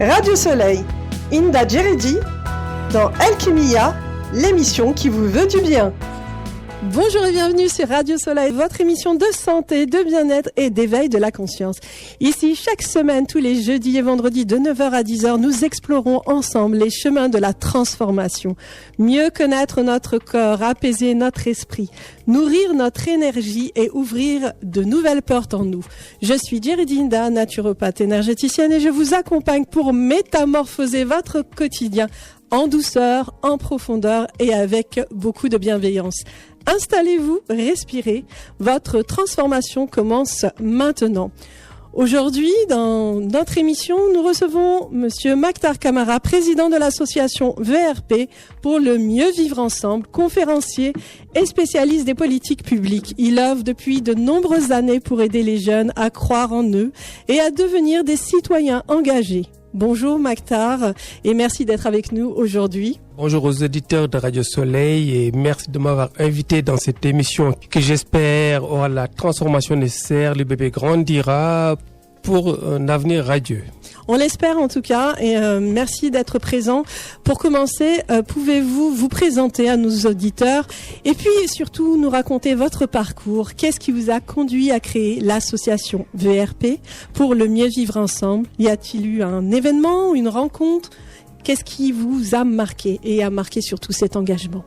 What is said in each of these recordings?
Radio Soleil, Inda Djeredi, dans Alchimia, l'émission qui vous veut du bien. Bonjour et bienvenue sur Radio Soleil, votre émission de santé, de bien-être et d'éveil de la conscience. Ici, chaque semaine, tous les jeudis et vendredis de 9h à 10h, nous explorons ensemble les chemins de la transformation. Mieux connaître notre corps, apaiser notre esprit, nourrir notre énergie et ouvrir de nouvelles portes en nous. Je suis Djeredi Inda, naturopathe énergéticienne et je vous accompagne pour métamorphoser votre quotidien en douceur, en profondeur et avec beaucoup de bienveillance. Installez-vous, respirez. Votre transformation commence maintenant. Aujourd'hui, dans notre émission, nous recevons Monsieur Maktar Kamara, président de l'association VRP pour le mieux vivre ensemble, conférencier et spécialiste des politiques publiques. Il œuvre depuis de nombreuses années pour aider les jeunes à croire en eux et à devenir des citoyens engagés. Bonjour Maktar et merci d'être avec nous aujourd'hui. Bonjour aux auditeurs de Radio Soleil et merci de m'avoir invité dans cette émission que j'espère aura la transformation nécessaire. Le bébé grandira pour un avenir radieux. On l'espère en tout cas et merci d'être présent. Pour commencer, pouvez-vous vous présenter à nos auditeurs et puis surtout nous raconter votre parcours. Qu'est-ce qui vous a conduit à créer l'association VRP pour le mieux vivre ensemble? Y a-t-il eu un événement, une rencontre? Qu'est-ce qui vous a marqué et a marqué surtout cet engagement?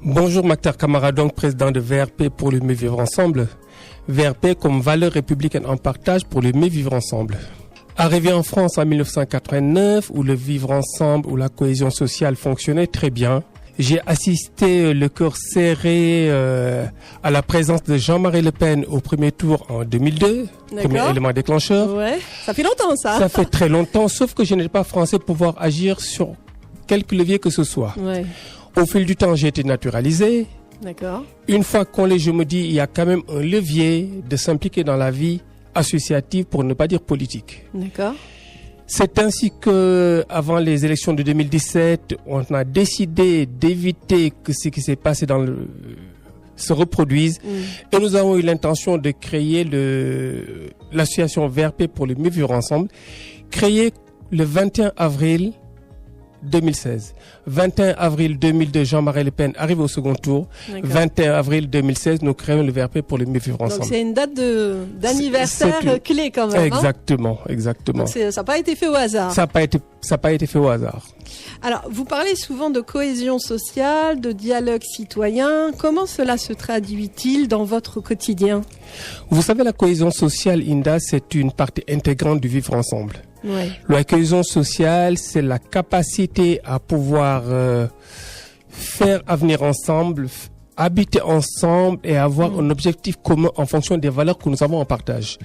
Bonjour Maktar Kamara, donc président de VRP pour le mieux vivre ensemble. VRP comme valeur républicaine en partage pour le mieux vivre ensemble. Arrivé en France en 1989, où le vivre ensemble, où la cohésion sociale fonctionnait très bien, j'ai assisté le cœur serré à la présence de Jean-Marie Le Pen au premier tour en 2002, premier élément déclencheur. Ouais, ça fait longtemps ça. Ça fait très longtemps, sauf que je n'étais pas français pour pouvoir agir sur quelque levier que ce soit. Ouais. Au fil du temps, j'ai été naturalisé. D'accord. Une fois qu'on l'est, je me dis, il y a quand même un levier de s'impliquer dans la vie associative, pour ne pas dire politique. D'accord. C'est ainsi que, avant les élections de 2017, on a décidé d'éviter que ce qui s'est passé se reproduise. Et nous avons eu l'intention de créer l'association VRP pour le mieux vivre ensemble, créée le 21 avril 2016. 21 avril 2002, Jean-Marie Le Pen arrive au second tour. D'accord. 21 avril 2016, nous créons le VRP pour le mieux vivre ensemble. Donc c'est une date d'anniversaire clé quand même. Exactement, exactement. Donc ça n'a pas été fait au hasard. Ça n'a pas été fait au hasard. Alors, vous parlez souvent de cohésion sociale, de dialogue citoyen. Comment cela se traduit-il dans votre quotidien? Vous savez, la cohésion sociale, Inda, c'est une partie intégrante du vivre ensemble. Ouais. La cohésion sociale, c'est la capacité à pouvoir faire avenir ensemble, habiter ensemble et avoir un objectif commun en fonction des valeurs que nous avons en partage.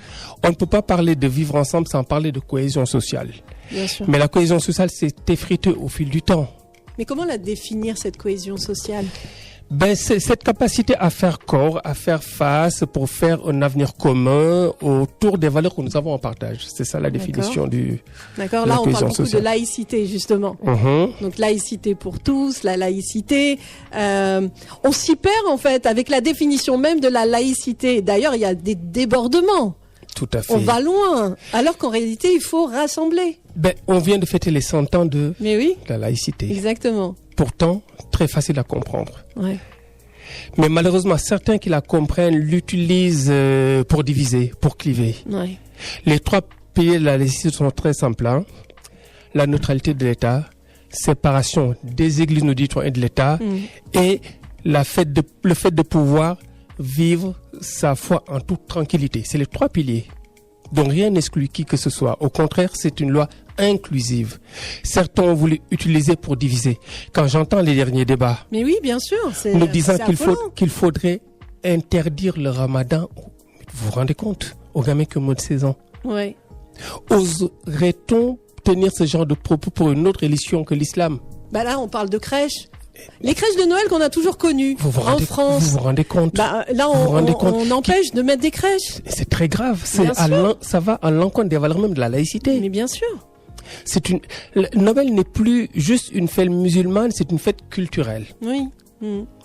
On ne peut pas parler de vivre ensemble sans parler de cohésion sociale. Bien sûr. Mais la cohésion sociale s'est effritée au fil du temps. Mais comment la définir, cette cohésion sociale? C'est cette capacité à faire corps, à faire face pour faire un avenir commun autour des valeurs que nous avons en partage. C'est ça la définition du. D'accord. Là, on parle beaucoup de laïcité, justement. Donc, laïcité pour tous, la laïcité. On s'y perd, en fait, avec la définition même de la laïcité. D'ailleurs, il y a des débordements. Tout à fait. On va loin, alors qu'en réalité, il faut rassembler. On vient de fêter les 100 ans de la laïcité. Exactement. Pourtant, très facile à comprendre. Ouais. Mais malheureusement, certains qui la comprennent l'utilisent pour diviser, pour cliver. Ouais. Les trois piliers de la laïcité sont très simples. La neutralité de l'État, séparation des églises, nous dit-on, et de l'État, et le fait de pouvoir vivre sa foi en toute tranquillité. C'est les trois piliers. Donc rien n'exclut qui que ce soit. Au contraire, c'est une loi inclusive. Certains ont voulu utiliser pour diviser. Quand j'entends les derniers débats, mais oui, bien sûr, nous disant qu'il faudrait interdire le ramadan. Vous vous rendez compte? Aux gamins qui ont moins de 16 ans. Oui. Oserait-on tenir ce genre de propos pour une autre religion que l'islam? Là, on parle de crèches. Les crèches de Noël qu'on a toujours connues en France. Vous vous rendez compte? Là, on empêche de mettre des crèches. C'est très grave. Ça va à l'encontre des valeurs même de la laïcité. Mais bien sûr. Noël n'est plus juste une fête musulmane, c'est une fête culturelle. Oui.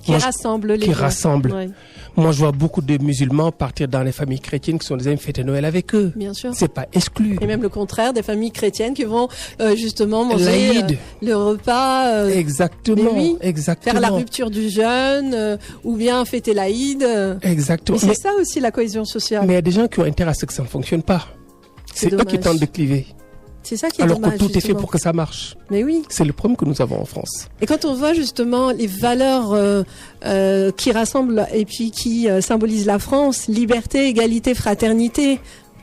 Qui rassemble les gens. Qui rassemble. Ouais. Moi, je vois beaucoup de musulmans partir dans les familles chrétiennes qui sont des amis fêter Noël avec eux. Bien sûr. C'est pas exclu. Et même le contraire, des familles chrétiennes qui vont justement manger le repas. Exactement. Oui, exactement. faire la rupture du jeûne ou bien fêter l'Aïd. Exactement. Mais c'est ça aussi la cohésion sociale. Mais il y a des gens qui ont intérêt à ce que ça ne fonctionne pas. C'est eux qui tentent de cliver. C'est ça qui est alors dommage. Alors que tout justement. est fait pour que ça marche. Mais oui. C'est le problème que nous avons en France. Et quand on voit justement les valeurs qui rassemblent et puis qui symbolisent la France, liberté, égalité, fraternité,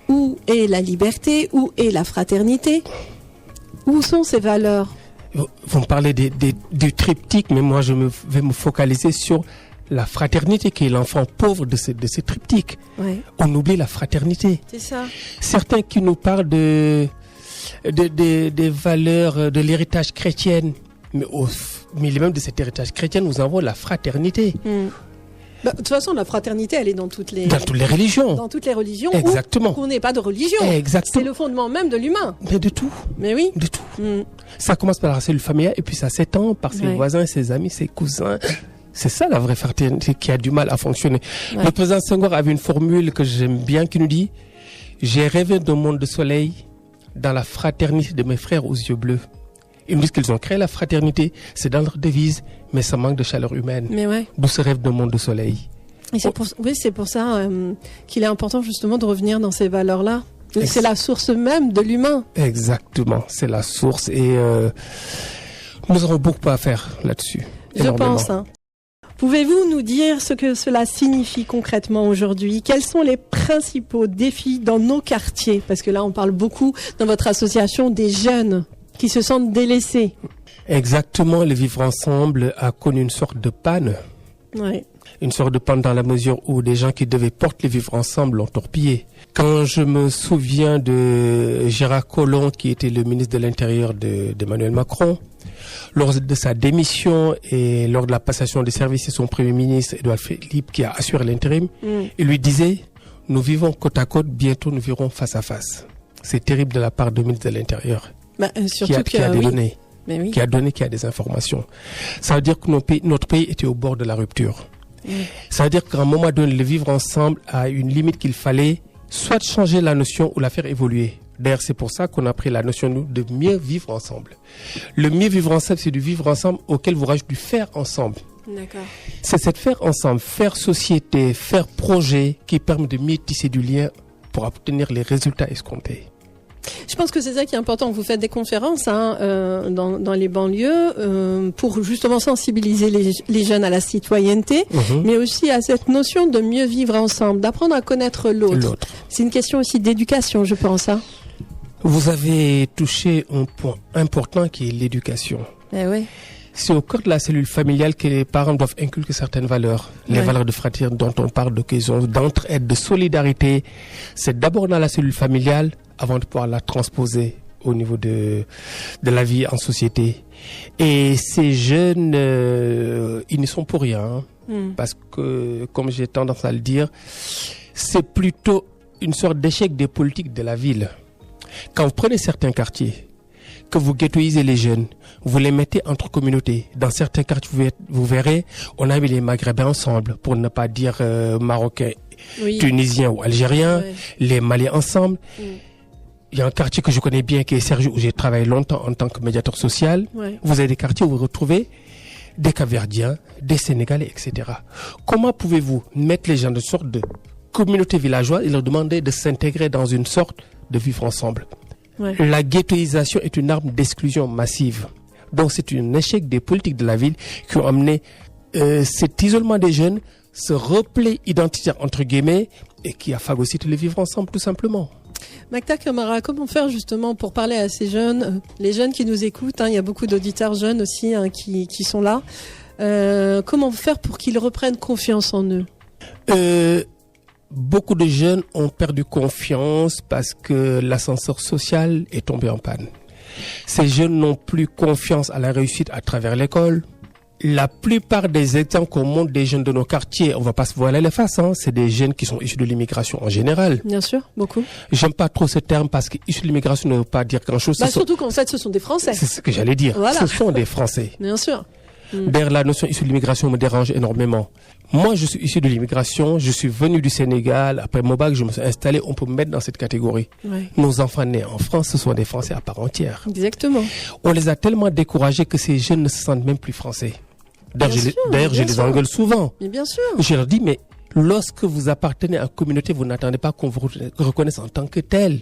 où est la liberté, où est la fraternité? Où sont ces valeurs? Vous me parlez du triptyque, mais moi je vais me focaliser sur la fraternité qui est l'enfant pauvre de ces triptyques. Ouais. On oublie la fraternité. C'est ça. Certains qui nous parlent des valeurs de l'héritage chrétien, mais au milieu même de cet héritage chrétien, nous avons la fraternité. Bah, de toute façon, la fraternité, elle est dans toutes les religions. Dans toutes les religions. Exactement. Qu'on n'ait pas de religion. Exactement. C'est le fondement même de l'humain. Mais de tout. Mais oui. De tout. Ça commence par la cellule familiale et puis ça s'étend par ses voisins, ses amis, ses cousins. C'est ça la vraie fraternité qui a du mal à fonctionner. Le président Senghor avait une formule que j'aime bien qui nous dit « J'ai rêvé d'un monde de soleil dans la fraternité de mes frères aux yeux bleus ». Ils nous disent qu'ils ont créé la fraternité, c'est dans leur devise, mais ça manque de chaleur humaine. Mais ouais. D'où ce rêve d'un monde de soleil. Et c'est pour ça qu'il est important justement de revenir dans ces valeurs-là. C'est la source même de l'humain. Exactement, c'est la source et nous aurons beaucoup à faire là-dessus. Je pense. Pouvez-vous nous dire ce que cela signifie concrètement aujourd'hui? Quels sont les principaux défis dans nos quartiers? Parce que là, on parle beaucoup dans votre association des jeunes qui se sentent délaissés. Exactement, le vivre ensemble a connu une sorte de panne. Ouais. Une sorte de panne dans la mesure où des gens qui devaient porter le vivre ensemble l'ont torpillé. Quand je me souviens de Gérard Collomb, qui était le ministre de l'Intérieur d'Emmanuel Macron, lors de sa démission et lors de la passation des services, c'est son premier ministre, Édouard Philippe, qui a assuré l'intérim, il lui disait « Nous vivons côte à côte, bientôt nous vivrons face à face ». C'est terrible de la part du ministre de l'Intérieur, qui a des données, qui a des informations. Ça veut dire que notre pays était au bord de la rupture. Ça veut dire qu'à un moment donné, le vivre ensemble a une limite qu'il fallait soit changer la notion ou la faire évoluer. D'ailleurs, c'est pour ça qu'on a pris la notion de mieux vivre ensemble. Le mieux vivre ensemble, c'est du vivre ensemble auquel vous rajoutez du faire ensemble. D'accord. C'est cette faire ensemble, faire société, faire projet qui permet de mieux tisser du lien pour obtenir les résultats escomptés. Je pense que c'est ça qui est important. Vous faites des conférences dans les banlieues pour justement sensibiliser les jeunes à la citoyenneté, mais aussi à cette notion de mieux vivre ensemble, d'apprendre à connaître l'autre. C'est une question aussi d'éducation, je pense. Vous avez touché un point important qui est l'éducation. Eh oui. C'est au cœur de la cellule familiale que les parents doivent inculquer certaines valeurs. Les valeurs de fraternité dont on parle, de cohésion, d'entraide, de solidarité. C'est d'abord dans la cellule familiale avant de pouvoir la transposer au niveau de la vie en société. Et ces jeunes, ils ne sont pour rien. Parce que, comme j'ai tendance à le dire, c'est plutôt une sorte d'échec des politiques de la ville. Quand vous prenez certains quartiers, que vous ghettoisez les jeunes, vous les mettez entre communautés. Dans certains quartiers, vous verrez, on a mis les Maghrébins ensemble, pour ne pas dire Marocains, Tunisiens ou Algériens, les Maliens ensemble. Il y a un quartier que je connais bien qui est Sergi, où j'ai travaillé longtemps en tant que médiateur social. Vous avez des quartiers où vous retrouvez des Capverdiens, des Sénégalais, etc. Comment pouvez-vous mettre les gens de sorte de communauté villageoise et leur demander de s'intégrer dans une sorte de vivre ensemble? La ghettoisation est une arme d'exclusion massive. Donc c'est un échec des politiques de la ville qui ont amené cet isolement des jeunes, ce repli identitaire entre guillemets, et qui a phagocyté le vivre ensemble tout simplement. Macta Camara, comment faire justement pour parler à ces jeunes, les jeunes qui nous écoutent, il y a beaucoup d'auditeurs jeunes aussi qui sont là. Comment faire pour qu'ils reprennent confiance en eux? Beaucoup de jeunes ont perdu confiance parce que l'ascenseur social est tombé en panne. Ces jeunes n'ont plus confiance à la réussite à travers l'école. La plupart des exemples qu'on montre des jeunes de nos quartiers, on va pas se voiler les faces, c'est des jeunes qui sont issus de l'immigration en général. Bien sûr, beaucoup. J'aime pas trop ce terme parce que issus de l'immigration ne veut pas dire grand chose. Surtout qu'en fait, ce sont des Français. C'est ce que j'allais dire. Voilà. Ce sont des Français. Bien sûr. D'ailleurs, la notion issue de l'immigration me dérange énormément. Moi, je suis issu de l'immigration, je suis venu du Sénégal. Après mon bac, je me suis installé. On peut me mettre dans cette catégorie. Ouais. Nos enfants nés en France, ce sont des Français à part entière. Exactement. On les a tellement découragés que ces jeunes ne se sentent même plus français. D'ailleurs, je les engueule souvent. Mais bien sûr. Je leur dis, mais lorsque vous appartenez à une communauté, vous n'attendez pas qu'on vous reconnaisse en tant que tel.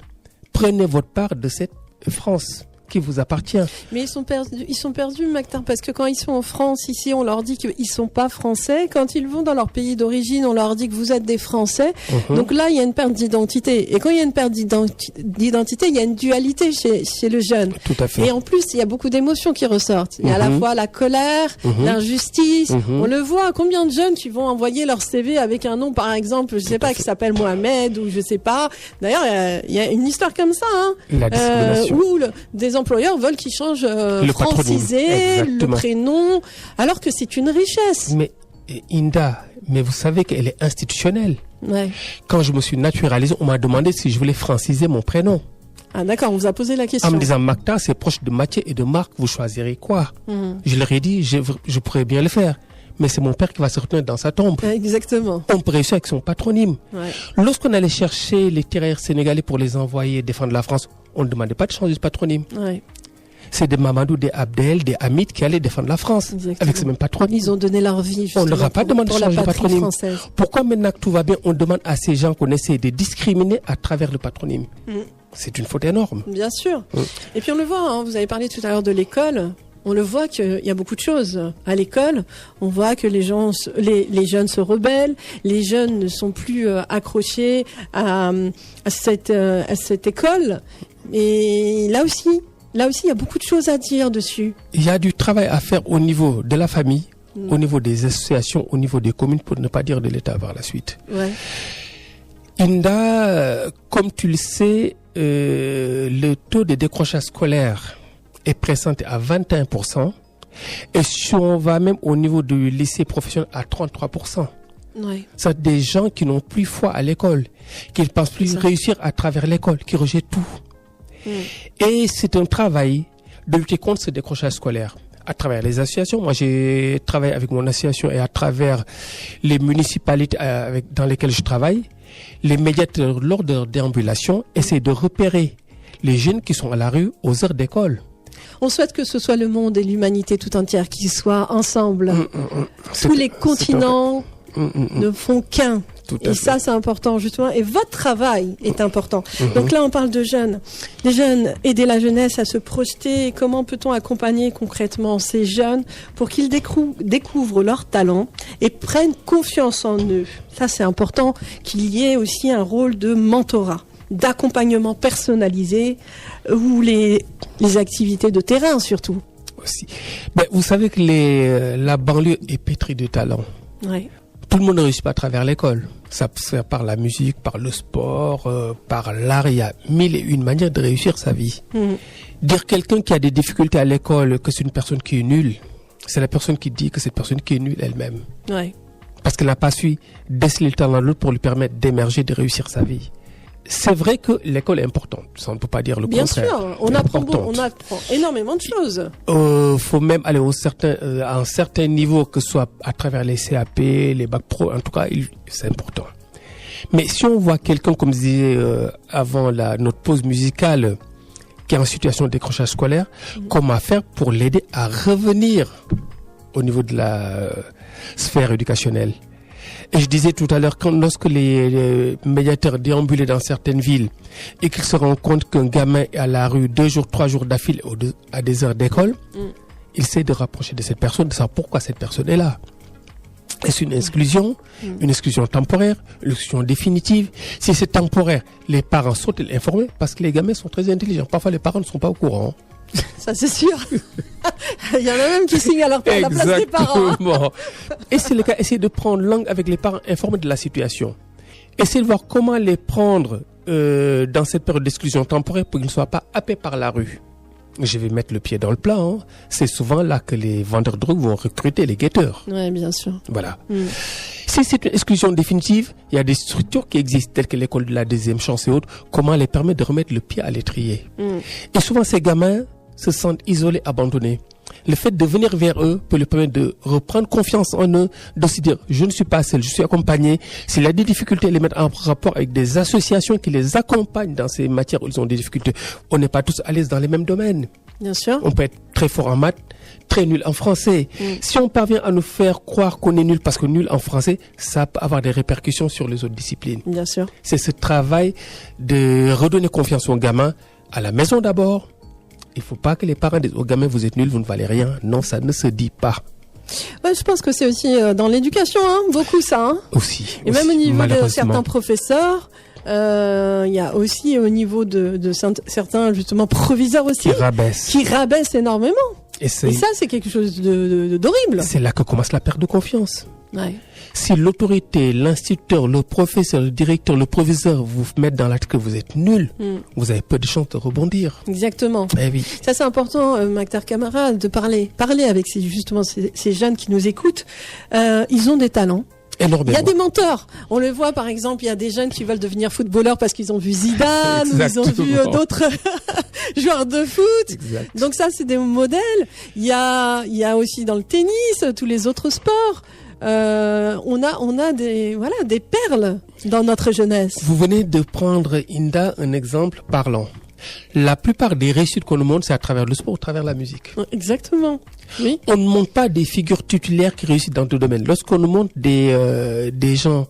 Prenez votre part de cette France qui vous appartient. Mais ils sont perdus, Mactar, parce que quand ils sont en France, ici, on leur dit qu'ils sont pas français. Quand ils vont dans leur pays d'origine, on leur dit que vous êtes des Français. Donc là, il y a une perte d'identité. Et quand il y a une perte d'identité, il y a une dualité chez le jeune. Tout à fait. Et en plus, il y a beaucoup d'émotions qui ressortent. Il y a à la fois la colère, l'injustice. On le voit. Combien de jeunes qui vont envoyer leur CV avec un nom, par exemple, je sais pas, qui s'appelle Mohamed ou je sais pas. D'ailleurs, il y a une histoire comme ça, hein. La discrimination. Où des employeurs veulent qu'ils changent franciser le prénom, alors que c'est une richesse. Mais Inda, mais vous savez qu'elle est institutionnelle. Ouais. Quand je me suis naturalisé, on m'a demandé si je voulais franciser mon prénom. Ah d'accord, on vous a posé la question. En me disant, Mactar, c'est proche de Mathieu et de Marc, vous choisirez quoi? Je leur ai dit, je pourrais bien le faire. Mais c'est mon père qui va se retenir dans sa tombe. Exactement. On peut réussir avec son patronyme. Ouais. Lorsqu'on allait chercher les tirailleurs sénégalais pour les envoyer défendre la France, on ne demandait pas de changer de patronyme. Ouais. C'est des Mamadou, des Abdel, des Hamid qui allaient défendre la France. Exactement. Avec ce même patronyme. Ils ont donné leur vie. On ne leur a pas demandé de changer de patronyme. Française. Pourquoi maintenant que tout va bien, on demande à ces gens qu'on essaie de discriminer à travers le patronyme? C'est une faute énorme. Bien sûr. Et puis on le voit, hein, vous avez parlé tout à l'heure de l'école. On le voit qu'il y a beaucoup de choses à l'école. On voit que les jeunes se rebellent, les jeunes ne sont plus accrochés à cette école. Et là aussi, il y a beaucoup de choses à dire dessus. Il y a du travail à faire au niveau de la famille, au niveau des associations, au niveau des communes, pour ne pas dire de l'État par la suite. Ouais. Inda, comme tu le sais, le taux de décrochage scolaire est présenté à 21%. Et si on va même au niveau du lycée professionnel à 33%. Ouais. C'est des gens qui n'ont plus foi à l'école, qui ne pensent plus réussir à travers l'école, qui rejettent tout. Et c'est un travail de lutter contre ce décrochage scolaire à travers les associations. Moi, j'ai travaillé avec mon association et à travers les municipalités dans lesquelles je travaille. Les médiateurs, lors de leur déambulation, essaient de repérer les jeunes qui sont à la rue aux heures d'école. On souhaite que ce soit le monde et l'humanité tout entière qui soient ensemble. Tous les continents ne font qu'un. Et ça, c'est important, justement. Et votre travail est important. Donc là, on parle de jeunes. Les jeunes, aider la jeunesse à se projeter. Comment peut-on accompagner concrètement ces jeunes pour qu'ils découvrent leurs talents et prennent confiance en eux? Ça, c'est important qu'il y ait aussi un rôle de mentorat, d'accompagnement personnalisé ou les activités de terrain, surtout. Aussi. Ben, vous savez que la banlieue est pétrie de talents. Ouais. Tout le monde ne réussit pas à travers l'école. Ça peut se faire par la musique, par le sport, par l'art. Il y a 1001 manières de réussir sa vie. Dire quelqu'un qui a des difficultés à l'école que c'est une personne qui est nulle, c'est la personne qui dit que cette personne qui est nulle elle-même. Ouais. Parce qu'elle n'a pas su déceler le talent de l'autre pour lui permettre d'émerger, de réussir sa vie. C'est vrai que l'école est importante. Ça, on ne peut pas dire le contraire. Bien sûr, on apprend énormément de choses. Faut même aller à un certain niveau, que ce soit à travers les CAP, les bacs pro. En tout cas, c'est important. Mais si on voit quelqu'un, comme je disais avant notre pause musicale, qui est en situation de décrochage scolaire, comment faire pour l'aider à revenir au niveau de la sphère éducationnelle? Et je disais tout à l'heure, lorsque les médiateurs déambulaient dans certaines villes et qu'ils se rendent compte qu'un gamin est à la rue 2 jours, 3 jours d'affilée à des heures d'école, ils essaient de rapprocher de cette personne, de savoir pourquoi cette personne est là. Est-ce une exclusion temporaire, une exclusion définitive? Si c'est temporaire, les parents sont-ils informés? Parce que les gamins sont très intelligents. Parfois, les parents ne sont pas au courant. Ça, c'est sûr. Il y en a même qui signent à la place des parents. Et c'est le cas. Essayez de prendre langue avec les parents informés de la situation. Essayez de voir comment les prendre dans cette période d'exclusion temporaire pour qu'ils ne soient pas happés par la rue. Je vais mettre le pied dans le plat. Hein. C'est souvent là que les vendeurs de drogue vont recruter les guetteurs. Oui, bien sûr. Voilà. Si c'est une exclusion définitive, il y a des structures qui existent, telles que l'école de la deuxième chance et autres. Comment les permettre de remettre le pied à l'étrier? Et souvent, ces gamins se sentent isolés, abandonnés. Le fait de venir vers eux peut leur permettre de reprendre confiance en eux, de se dire je ne suis pas seul, je suis accompagné. S'il y a des difficultés, les mettre en rapport avec des associations qui les accompagnent dans ces matières où ils ont des difficultés. On n'est pas tous à l'aise dans les mêmes domaines. Bien sûr. On peut être très fort en maths, très nul en français. Si on parvient à nous faire croire qu'on est nul parce que nul en français, ça peut avoir des répercussions sur les autres disciplines. Bien sûr. C'est ce travail de redonner confiance aux gamins à la maison d'abord. Il ne faut pas que les parents disent aux gamins vous êtes nuls, vous ne valez rien. Non, ça ne se dit pas. Ouais, je pense que c'est aussi dans l'éducation, beaucoup ça. Aussi. Et même au niveau de certains professeurs. Il y a aussi au niveau de certains justement proviseurs aussi qui rabaissent énormément. Et ça, c'est quelque chose d'horrible. C'est là que commence la perte de confiance. Ouais. Si l'autorité, l'instituteur, le professeur, le directeur, le proviseur vous mettent dans l'acte que vous êtes nul, vous avez peu de chances de rebondir. Exactement. Eh oui. Ça, c'est important, Maktar Camara, de parler avec ces jeunes qui nous écoutent. Ils ont des talents. Énormément. Il y a des menteurs. On le voit, par exemple, il y a des jeunes qui veulent devenir footballeurs parce qu'ils ont vu Zidane ou ils ont vu d'autres joueurs de foot. Exact. Donc ça, c'est des modèles. Il y a aussi dans le tennis, tous les autres sports. On a des perles dans notre jeunesse. Vous venez de prendre, Inda, un exemple parlant. La plupart des réussites qu'on nous montre, c'est à travers le sport, à travers la musique. Exactement. Oui. On ne montre pas des figures titulaires qui réussissent dans tout domaine. Lorsqu'on nous montre des gens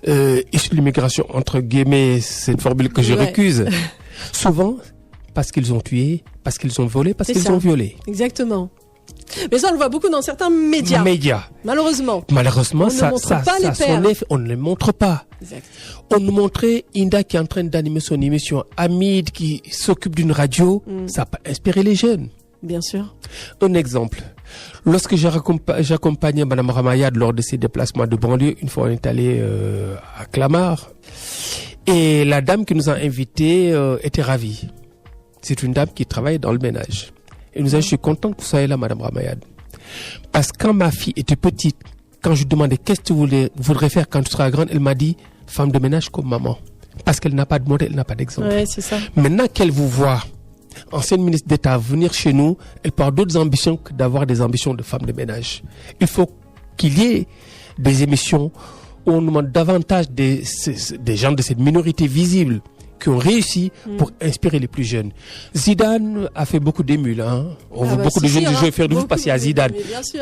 issus de l'immigration, entre guillemets, c'est une formule que je récuse, souvent parce qu'ils ont tué, parce qu'ils ont volé, parce qu'ils ont violé. Exactement. Mais ça, on le voit beaucoup dans certains médias. Malheureusement. Malheureusement, ça on ne les montre pas. Exact. On nous montrait Inda qui est en train d'animer son émission, Hamid qui s'occupe d'une radio. Ça a pas inspiré les jeunes. Bien sûr. Un exemple. Lorsque j'accompagnais Madame Ramayad lors de ses déplacements de banlieue, une fois on est allé à Clamart, et la dame qui nous a invités était ravie. C'est une dame qui travaille dans le ménage. Et nous a dit, je suis content que vous soyez là, Madame Ramayad. Parce que quand ma fille était petite, quand je lui demandais qu'est-ce que tu voudrais faire quand tu seras grande, elle m'a dit, femme de ménage comme maman. Parce qu'elle n'a pas de modèle, elle n'a pas d'exemple. Ouais, c'est ça. Maintenant qu'elle vous voit, ancienne ministre d'État, venir chez nous, elle peut avoir d'autres ambitions que d'avoir des ambitions de femme de ménage. Il faut qu'il y ait des émissions où on demande davantage des gens de cette minorité visible qui ont réussi pour inspirer les plus jeunes. Zidane a fait beaucoup d'émules. On voit beaucoup de jeunes jouer faire du foot parce qu'il y a Zidane.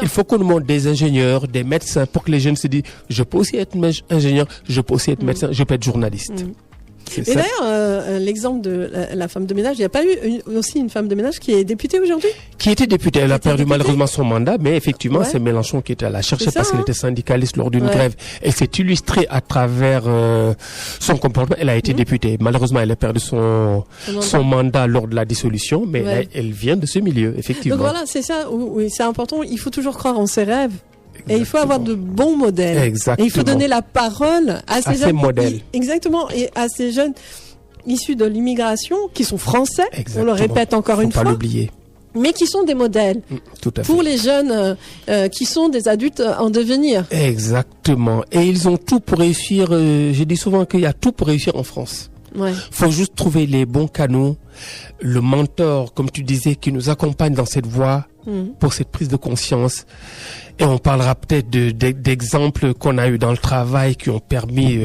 Il faut qu'on nous montre des ingénieurs, des médecins pour que les jeunes se disent je peux aussi être ingénieur, je peux aussi être médecin, je peux être journaliste. Et d'ailleurs, l'exemple de la femme de ménage, il n'y a pas eu aussi une femme de ménage qui est députée aujourd'hui ? Qui était députée. Elle a perdu malheureusement son mandat, mais effectivement, c'est Mélenchon qui était à la chercher parce qu'elle était syndicaliste lors d'une grève. Elle s'est illustrée à travers son comportement. Elle a été députée. Malheureusement, elle a perdu son mandat lors de la dissolution, mais là, elle vient de ce milieu, effectivement. Donc voilà, c'est ça. Oui, c'est important. Il faut toujours croire en ses rêves. Exactement. Et il faut avoir de bons modèles. Exactement. Et il faut donner la parole à ces jeunes modèles. Exactement. Et à ces jeunes issus de l'immigration, qui sont français. Exactement. On le répète encore une fois. Faut pas l'oublier. Mais qui sont des modèles. Tout à fait. Pour les jeunes qui sont des adultes en devenir. Exactement. Et ils ont tout pour réussir. Je dis souvent qu'il y a tout pour réussir en France. Ouais. Faut juste trouver les bons canaux, le mentor, comme tu disais, qui nous accompagne dans cette voie pour cette prise de conscience. Et on parlera peut-être d'exemples qu'on a eu dans le travail qui ont permis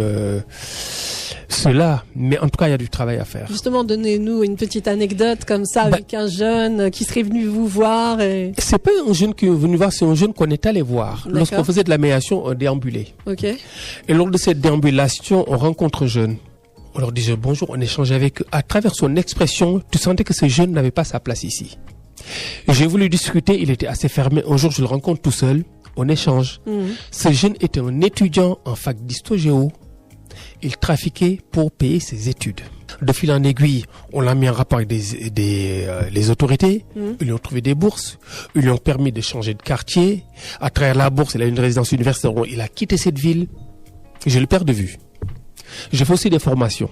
cela. Mais en tout cas, il y a du travail à faire. Justement, donnez-nous une petite anecdote comme ça avec un jeune qui serait venu vous voir. C'est pas un jeune qui est venu voir, c'est un jeune qu'on est allé voir. Lorsqu'on faisait de la médiation, on déambulait. Okay. Et lors de cette déambulation, on rencontre un jeune. On leur disait bonjour, on échangeait avec eux. À travers son expression, tu sentais que ce jeune n'avait pas sa place ici. J'ai voulu discuter, il était assez fermé. Un jour, je le rencontre tout seul, on échange. Ce jeune était un étudiant en fac d'histo-géo. Il trafiquait pour payer ses études. De fil en aiguille, on l'a mis en rapport avec les autorités. Ils lui ont trouvé des bourses. Ils lui ont permis de changer de quartier. À travers la bourse, il a une résidence universitaire. Il a quitté cette ville. Je le perds de vue. Je fais aussi des formations.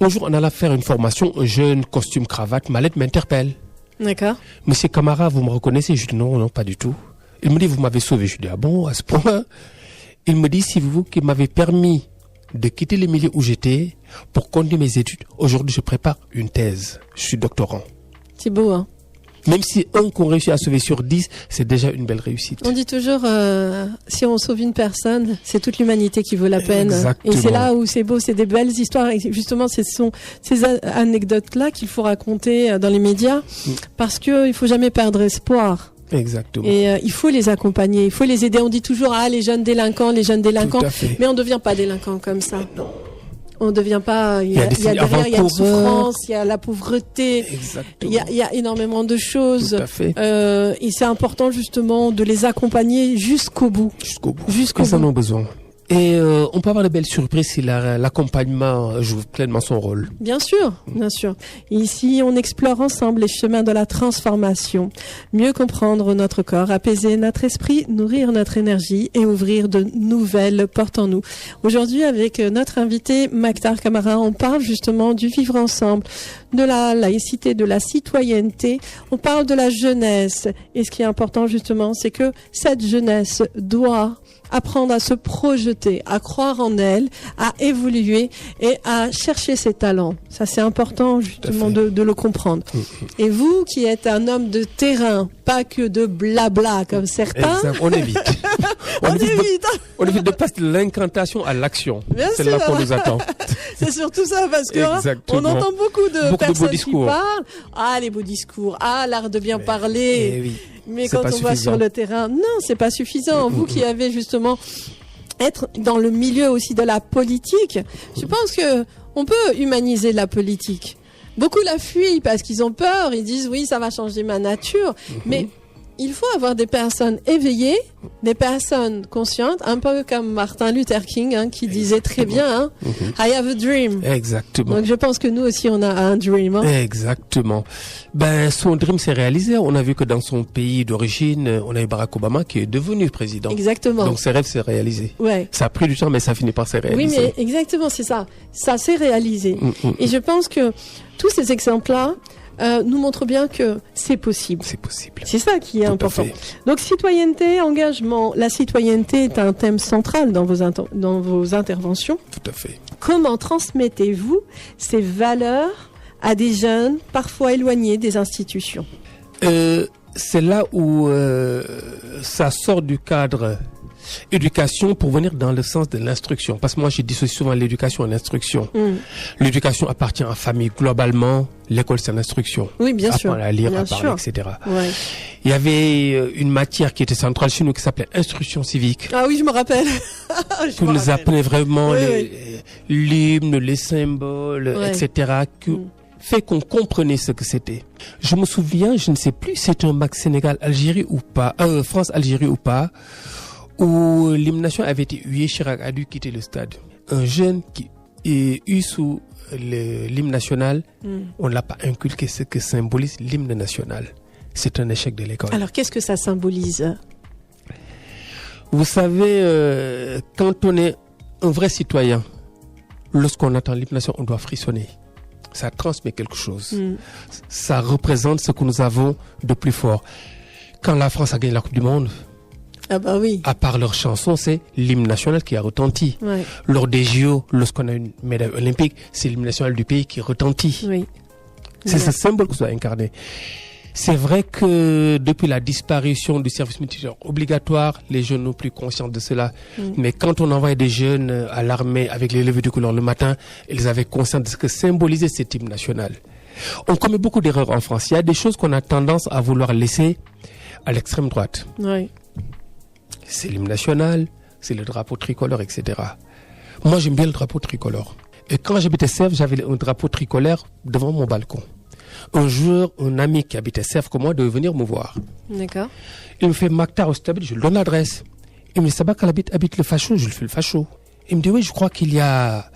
Un jour, on allait faire une formation. Un jeune, costume, cravate, mallette m'interpelle. D'accord. Monsieur Camara, vous me reconnaissez? Je dis non, pas du tout. Il me dit, vous m'avez sauvé. Je dis, ah bon, à ce point? Il me dit, c'est vous qui m'avez permis de quitter le milieu où j'étais pour continuer mes études. Aujourd'hui, je prépare une thèse. Je suis doctorant. C'est beau, hein? Même si un qu'on réussit à sauver sur 10, c'est déjà une belle réussite. On dit toujours, si on sauve une personne, c'est toute l'humanité qui vaut la peine. Exactement. Et c'est là où c'est beau, c'est des belles histoires. Et justement, ce sont ces anecdotes-là qu'il faut raconter dans les médias, parce qu'il faut jamais perdre espoir. Exactement. Et il faut les accompagner, il faut les aider. On dit toujours, les jeunes délinquants. Tout à fait. Mais on ne devient pas délinquant comme ça. Non. On ne devient pas. Il y a la souffrance, il y a la pauvreté. Exactement. Il y a énormément de choses. Tout à fait. Et c'est important justement de les accompagner jusqu'au bout. Ils en ont besoin. Et on peut avoir de belles surprises si l'accompagnement joue pleinement son rôle. Bien sûr, bien sûr. Ici, on explore ensemble les chemins de la transformation. Mieux comprendre notre corps, apaiser notre esprit, nourrir notre énergie et ouvrir de nouvelles portes en nous. Aujourd'hui, avec notre invité Maktar Camara, on parle justement du vivre ensemble, de la laïcité, de la citoyenneté. On parle de la jeunesse. Et ce qui est important justement, c'est que cette jeunesse doit apprendre à se projeter, à croire en elle, à évoluer et à chercher ses talents. Ça, c'est important justement de le comprendre. Et vous, qui êtes un homme de terrain, pas que de blabla comme certains. Exact. On évite. On évite de passer de l'incantation à l'action. C'est là qu'on nous attend. C'est surtout ça, parce que on entend beaucoup de personnes qui parlent. Les beaux discours. L'art de bien parler. Oui. Mais quand on va sur le terrain, non, c'est pas suffisant. Vous qui avez justement être dans le milieu aussi de la politique, je pense que on peut humaniser la politique. Beaucoup la fuient parce qu'ils ont peur, ils disent oui, ça va changer ma nature, mais il faut avoir des personnes éveillées, des personnes conscientes, un peu comme Martin Luther King, qui disait très bien, I have a dream. Exactement. Donc je pense que nous aussi on a un dream. Exactement. Son dream s'est réalisé. On a vu que dans son pays d'origine, on a eu Barack Obama qui est devenu président. Exactement. Donc ses rêves s'est réalisé. Ouais. Ça a pris du temps, mais ça finit par se réaliser. Oui, mais exactement, c'est ça. Ça s'est réalisé. Et je pense que tous ces exemples-là nous montrent bien que c'est possible. C'est possible. C'est ça qui est important. Donc citoyenneté, engagement. La citoyenneté est un thème central dans vos interventions. Tout à fait. Comment transmettez-vous ces valeurs à des jeunes parfois éloignés des institutions? C'est là où ça sort du cadre éducation pour venir dans le sens de l'instruction. Parce que moi, je dissocie souvent l'éducation et l'instruction. L'éducation appartient à la famille. Globalement, l'école, c'est l'instruction. Oui, bien sûr. Apprendre à lire, à parler, etc. Ouais. Il y avait une matière qui était centrale chez nous qui s'appelait instruction civique. Ah oui, je me rappelle. Qui nous apprenait vraiment l'hymne, les symboles, etc. Fait qu'on comprenait ce que c'était. Je me souviens, je ne sais plus si c'était un match Sénégal-Algérie ou pas, France-Algérie ou pas, où l'hymne national avait été hué, Chirac a dû quitter le stade. Un jeune qui est eu sous l'hymne national, on ne l'a pas inculqué ce que symbolise l'hymne national. C'est un échec de l'école. Alors, qu'est-ce que ça symbolise? Vous savez, quand on est un vrai citoyen, lorsqu'on entend l'hymne national, on doit frissonner. Ça transmet quelque chose. Ça représente ce que nous avons de plus fort. Quand la France a gagné la Coupe du Monde, à part leur chanson, c'est l'hymne national qui a retenti. Ouais. Lors des JO, lorsqu'on a une médaille olympique, c'est l'hymne national du pays qui retentit. Oui. C'est ce symbole qui doit incarner. C'est vrai que depuis la disparition du service militaire obligatoire, les jeunes n'ont plus conscience de cela. Mais quand on envoyait des jeunes à l'armée avec les levées du couleur le matin, ils avaient conscience de ce que symbolisait cet hymne national. On commet beaucoup d'erreurs en France. Il y a des choses qu'on a tendance à vouloir laisser à l'extrême droite. Oui. C'est l'hymne national, c'est le drapeau tricolore, etc. Moi, j'aime bien le drapeau tricolore. Et quand j'habitais Sèvres, j'avais un drapeau tricolore devant mon balcon. Un jour, un ami qui habitait Sèvres comme moi devait venir me voir. D'accord. Il me fait Maktar, je lui donne l'adresse. Il me dit, Sabak habite le facho, je lui fais le facho. Il me dit, oui, je crois qu'il y a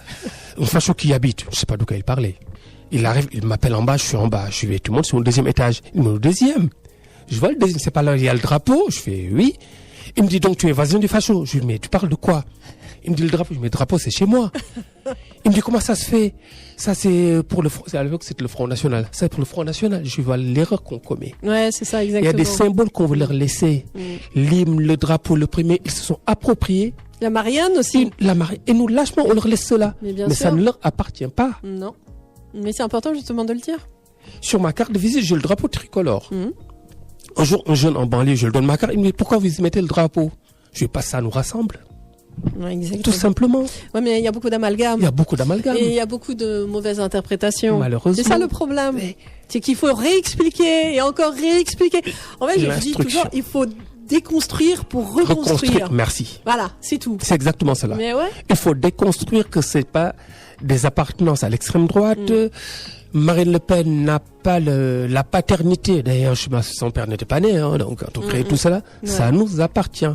un facho qui y habite. Je ne sais pas d'où il parlait. Il arrive, il m'appelle en bas, je suis en bas. Je vais, tout le monde sur le deuxième étage. Il me dit, au deuxième. Je vois le deuxième, c'est pas là, il y a le drapeau. Je fais, oui. Il me dit, donc tu es voisin du facho. Je lui dis, mais tu parles de quoi? Il me dit, le drapeau. Je lui dis, mais le drapeau, c'est chez moi. Il me dit, comment ça se fait? Ça, c'est pour le Front. À l'époque, c'était le Front National. Ça, c'est pour le Front National. Je vois l'erreur qu'on commet. Ouais, c'est ça, exactement. Il y a des symboles qu'on veut leur laisser. L'hymne, le drapeau, le premier, ils se sont appropriés. La Marianne aussi. Et nous, lâchement, on leur laisse cela. Mais ça ne leur appartient pas. Non. Mais c'est important, justement, de le dire. Sur ma carte de visite, j'ai le drapeau tricolore. Un jour, un jeune en banlieue, je lui donne ma carte, il me dit pourquoi vous y mettez le drapeau? Je dis pas, ça nous rassemble. Ouais, exactement. Tout simplement. Oui, mais il y a beaucoup d'amalgames. Il y a beaucoup d'amalgames. Et il y a beaucoup de mauvaises interprétations. Malheureusement. C'est ça le problème. C'est qu'il faut réexpliquer et encore réexpliquer. En fait, je dis toujours, il faut déconstruire pour reconstruire. Merci. Voilà, c'est tout. C'est exactement cela. Mais ouais. Il faut déconstruire que c'est pas des appartenances à l'extrême droite. Marine Le Pen n'a pas la paternité. D'ailleurs, son père n'était pas né, hein, donc quand on crée tout cela, ça nous appartient.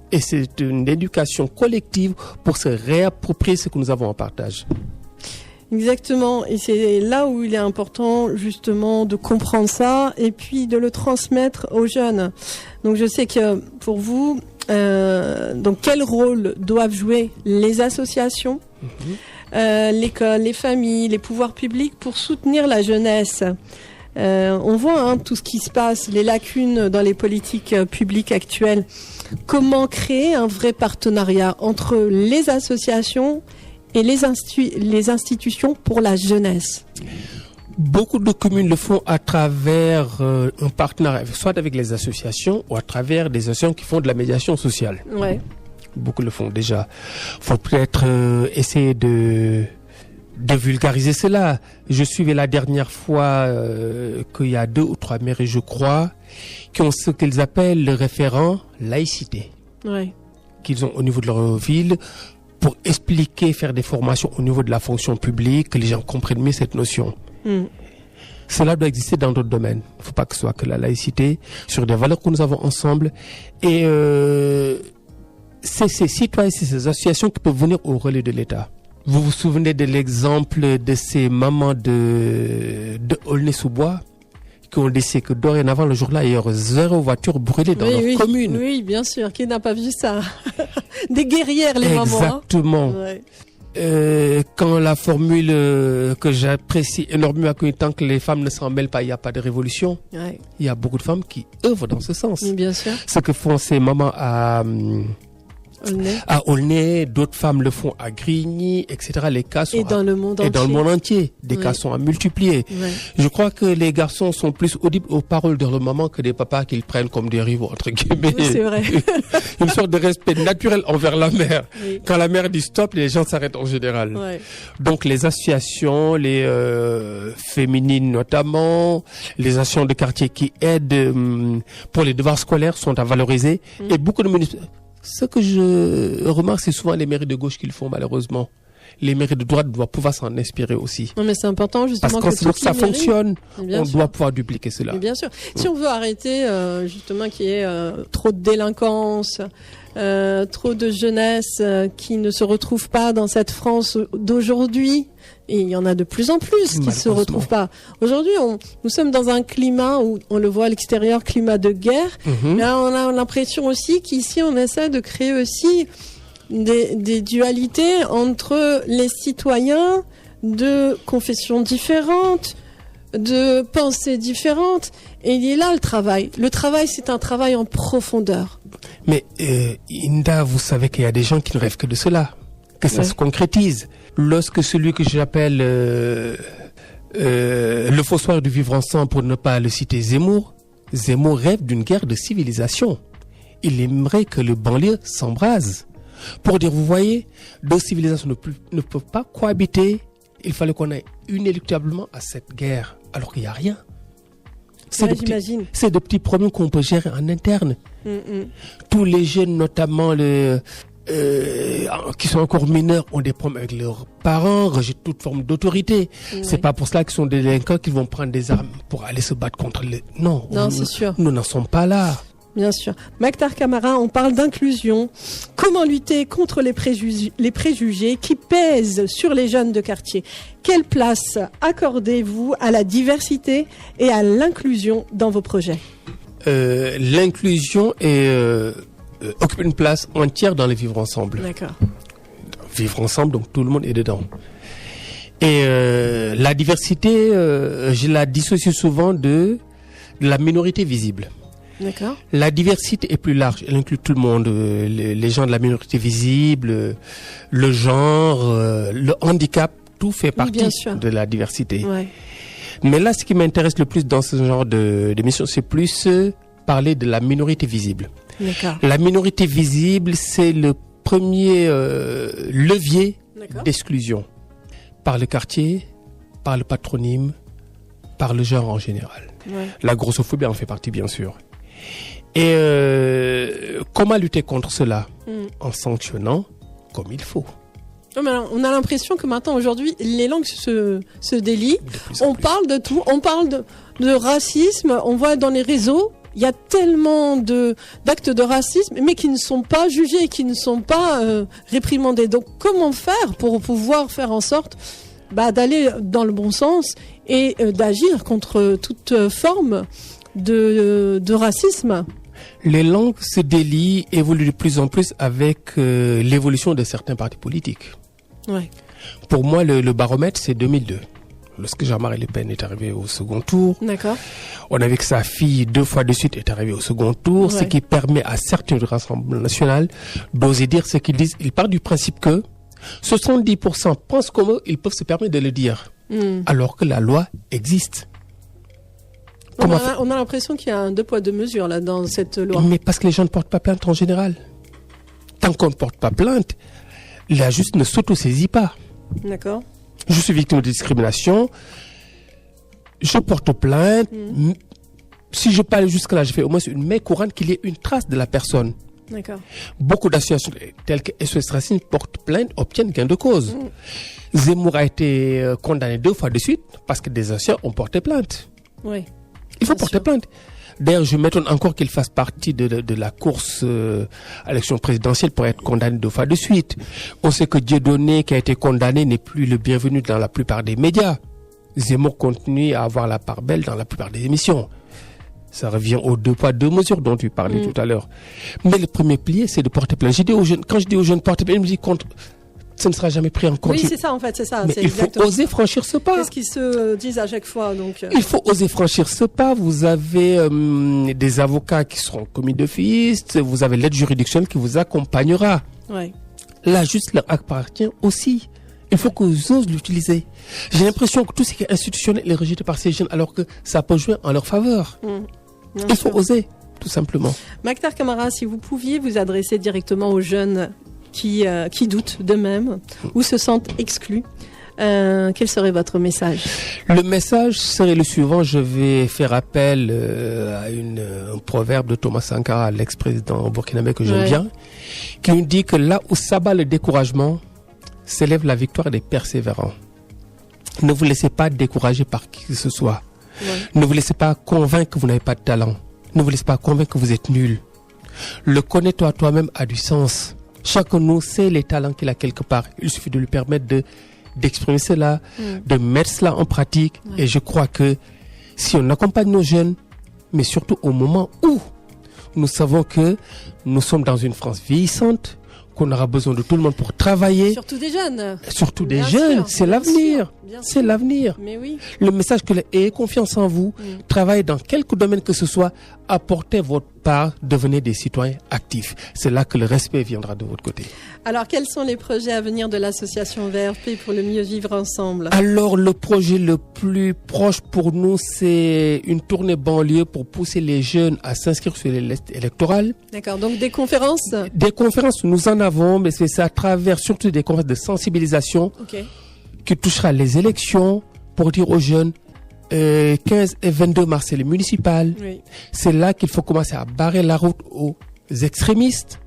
Et c'est une éducation collective pour se réapproprier ce que nous avons en partage. Exactement. Et c'est là où il est important, justement, de comprendre ça et puis de le transmettre aux jeunes. Donc, je sais que pour vous, donc quel rôle doivent jouer les associations, l'école, les familles, les pouvoirs publics pour soutenir la jeunesse? On voit tout ce qui se passe, les lacunes dans les politiques publiques actuelles. Comment créer un vrai partenariat entre les associations et les institutions pour la jeunesse? Beaucoup de communes le font à travers un partenariat, soit avec les associations ou à travers des associations qui font de la médiation sociale. Ouais. Beaucoup le font déjà. Faut peut-être essayer de vulgariser cela. Je suivais la dernière fois qu'il y a 2 ou 3 mairies, je crois, qui ont ce qu'ils appellent le référent laïcité, qu'ils ont au niveau de leur ville, pour expliquer, faire des formations au niveau de la fonction publique, que les gens comprennent mieux cette notion. Cela doit exister dans d'autres domaines. Il ne faut pas que ce soit que la laïcité, sur des valeurs que nous avons ensemble. Et c'est ces citoyens, c'est ces associations qui peuvent venir au relais de l'État. Vous vous souvenez de l'exemple de ces mamans de Aulnay-sous-Bois qui ont décidé que dorénavant, le jour-là, il y aurait 0 voiture brûlée dans leur commune. Oui, bien sûr. Qui n'a pas vu ça? Des guerrières, les mamans. Exactement. Quand la formule que j'apprécie énormément, tant que les femmes ne s'en mêlent pas, il n'y a pas de révolution. Il y a beaucoup de femmes qui œuvrent dans ce sens. Oui, bien sûr. Ce que font ces mamans à Aulnay, d'autres femmes le font à Grigny, etc. Les cas sont dans le monde entier. Des cas sont à multiplier. Je crois que les garçons sont plus audibles aux paroles de leur maman que des papas qu'ils prennent comme des rivaux, entre guillemets. Oui, c'est vrai. Une sorte de respect naturel envers la mère. Quand la mère dit stop, les gens s'arrêtent en général. Donc les associations, les féminines notamment, les associations de quartier qui aident pour les devoirs scolaires sont à valoriser. Et beaucoup de municipalités. Ce que je remarque, c'est souvent les mairies de gauche qui le font, malheureusement. Les mairies de droite doivent pouvoir s'en inspirer aussi. Non, mais c'est important, justement, parce que ça fonctionne, on doit pouvoir dupliquer cela. Mais bien sûr. Si on veut arrêter, justement, qu'il y ait trop de délinquance, trop de jeunesse qui ne se retrouve pas dans cette France d'aujourd'hui, et il y en a de plus en plus qui ne se retrouvent pas. Aujourd'hui, nous sommes dans un climat où on le voit à l'extérieur, climat de guerre. Mais on a l'impression aussi qu'ici, on essaie de créer aussi des dualités entre les citoyens de confessions différentes, de pensées différentes. Et il est là le travail. Le travail, c'est un travail en profondeur. Mais Inda, vous savez qu'il y a des gens qui ne rêvent que de cela, que ça se concrétise. Lorsque celui que j'appelle le fossoyeur du vivre ensemble, pour ne pas le citer, Zemmour rêve d'une guerre de civilisation. Il aimerait que le banlieue s'embrase. Pour dire, vous voyez, 2 civilisations ne peuvent pas cohabiter. Il fallait qu'on aille inéluctablement à cette guerre, alors qu'il n'y a rien. C'est de petits problèmes qu'on peut gérer en interne. Tous les jeunes, notamment qui sont encore mineurs, ont des problèmes avec leurs parents, rejettent toute forme d'autorité. C'est pas pour cela qu'ils sont des délinquants qu'ils vont prendre des armes pour aller se battre contre les... Non, c'est sûr. Nous n'en sommes pas là. Bien sûr. Mactar Camara, on parle d'inclusion. Comment lutter contre les préjugés qui pèsent sur les jeunes de quartier? Quelle place accordez-vous à la diversité et à l'inclusion dans vos projets? L'inclusion occupe une place entière dans le vivre ensemble. D'accord. Vivre ensemble, donc tout le monde est dedans. Et la diversité, je la dissocie souvent de la minorité visible. D'accord. La diversité est plus large, elle inclut tout le monde, les gens de la minorité visible, le genre, le handicap, tout fait partie de la diversité. Mais là, ce qui m'intéresse le plus dans ce genre d'émission, c'est plus parler de la minorité visible. D'accord. La minorité visible, c'est le premier levier d'exclusion par le quartier, par le patronyme, par le genre en général. Ouais. La grossophobie en fait partie, bien sûr. Et comment lutter contre cela? En sanctionnant comme il faut. Non, mais on a l'impression que maintenant, aujourd'hui, les langues se délient. On parle de tout. On parle de racisme. On voit dans les réseaux, il y a tellement d'actes de racisme, mais qui ne sont pas jugés, qui ne sont pas réprimandés. Donc, comment faire pour pouvoir faire en sorte d'aller dans le bon sens et d'agir contre toute forme de racisme? Les langues se délient, évoluent de plus en plus avec l'évolution de certains partis politiques. Ouais. Pour moi, le baromètre, c'est 2002. Lorsque Jean-Marie Le Pen est arrivé au second tour, on a vu que sa fille, 2 fois de suite, est arrivée au second tour, ce qui permet à certains du Rassemblement national d'oser dire ce qu'ils disent. Ils partent du principe que 70% pensent comme eux, ils peuvent se permettre de le dire, alors que la loi existe. On a l'impression qu'il y a un 2 poids 2 mesures là dans cette loi. Mais parce que les gens ne portent pas plainte en général. Tant qu'on ne porte pas plainte, la justice ne s'auto-saisit pas. D'accord. Je suis victime de discrimination, je porte plainte. Si je parle jusqu'à là, je fais au moins une main courante qu'il y ait une trace de la personne. D'accord. Beaucoup d'associations telles que SOS Racine portent plainte, obtiennent gain de cause. Zemmour a été condamné 2 fois de suite parce que des anciens ont porté plainte. Oui. Il faut porter plainte. D'ailleurs, je m'étonne encore qu'il fasse partie de la course à l'élection présidentielle pour être condamné 2 fois de suite. On sait que Dieudonné, qui a été condamné, n'est plus le bienvenu dans la plupart des médias. Zemmour continue à avoir la part belle dans la plupart des émissions. Ça revient aux 2 poids 2 mesures dont tu parlais tout à l'heure. Mais le premier pilier, c'est de porter plainte. Quand je dis aux jeunes porter plainte, ils me disent ça ne sera jamais pris en compte. Oui, c'est ça en fait, c'est ça. Mais il faut oser franchir ce pas. Qu'est-ce qu'ils se disent à chaque fois donc Il faut oser franchir ce pas. Vous avez des avocats qui seront commis d'office, vous avez l'aide juridictionnelle qui vous accompagnera. Ouais. La justice leur appartient aussi. Il faut qu'ils osent l'utiliser. J'ai l'impression que tout ce qui est institutionnel est rejeté par ces jeunes alors que ça peut jouer en leur faveur. Il faut oser, tout simplement. Maktar Camara, si vous pouviez vous adresser directement aux jeunes qui doutent d'eux-mêmes ou se sentent exclus, quel serait votre message? Le message serait le suivant. Je vais faire appel à un proverbe de Thomas Sankara, l'ex-président burkinabé que j'aime bien, qui nous dit que là où s'abat le découragement, s'élève la victoire des persévérants. Ne vous laissez pas décourager par qui que ce soit. Ne vous laissez pas convaincre que vous n'avez pas de talent. Ne vous laissez pas convaincre que vous êtes nul. Le connaître toi-même a du sens. Chacun de nous sait les talents qu'il a quelque part. Il suffit de lui permettre d'exprimer cela, de mettre cela en pratique. Et je crois que si on accompagne nos jeunes, mais surtout au moment où nous savons que nous sommes dans une France vieillissante, qu'on aura besoin de tout le monde pour travailler. Surtout des jeunes. Surtout des jeunes, c'est l'avenir. C'est l'avenir. Mais oui. Le message que ayez confiance en vous, travaillez dans quelque domaine que ce soit, apportez votre part, devenez des citoyens actifs. C'est là que le respect viendra de votre côté. Alors, quels sont les projets à venir de l'association VRP pour le mieux vivre ensemble? Alors, le projet le plus proche pour nous, c'est une tournée banlieue pour pousser les jeunes à s'inscrire sur les listes électorales. D'accord, donc des conférences? Des conférences, nous en avons, mais c'est à travers surtout des conférences de sensibilisation qui touchera les élections pour dire aux jeunes 15 et 22 mars, c'est les municipales. C'est là qu'il faut commencer à barrer la route aux extrémistes.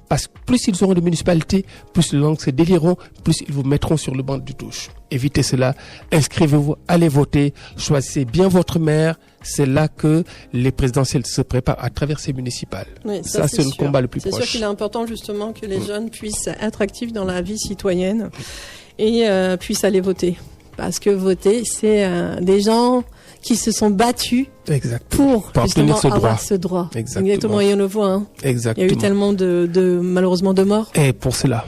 Parce que plus ils auront de municipalités, plus les langues se délieront, plus ils vous mettront sur le banc du touche. Évitez cela, inscrivez-vous, allez voter, choisissez bien votre maire. C'est là que les présidentielles se préparent à travers ces municipales. Oui, ça c'est le combat le plus proche. C'est sûr qu'il est important justement que les jeunes puissent être actifs dans la vie citoyenne et puissent aller voter. Parce que voter, c'est des gens qui se sont battus pour justement avoir ce droit. Exactement. Et on le voit. Exactement. Il y a eu tellement malheureusement de morts. Et pour cela.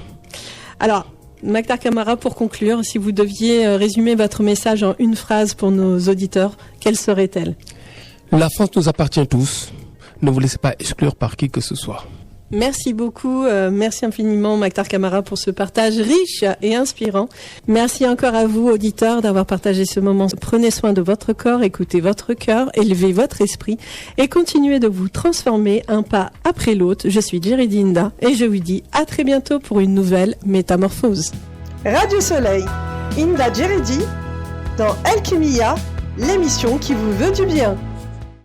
Alors, Maktar Camara, pour conclure, si vous deviez résumer votre message en une phrase pour nos auditeurs, quelle serait-elle? La France nous appartient tous. Ne vous laissez pas exclure par qui que ce soit. Merci beaucoup, merci infiniment Maktar Camara pour ce partage riche et inspirant. Merci encore à vous auditeurs d'avoir partagé ce moment. Prenez soin de votre corps, écoutez votre cœur, élevez votre esprit et continuez de vous transformer un pas après l'autre. Je suis Jerry Inda et je vous dis à très bientôt pour une nouvelle métamorphose. Radio Soleil, Inda Jeredi dans Alchimia, l'émission qui vous veut du bien.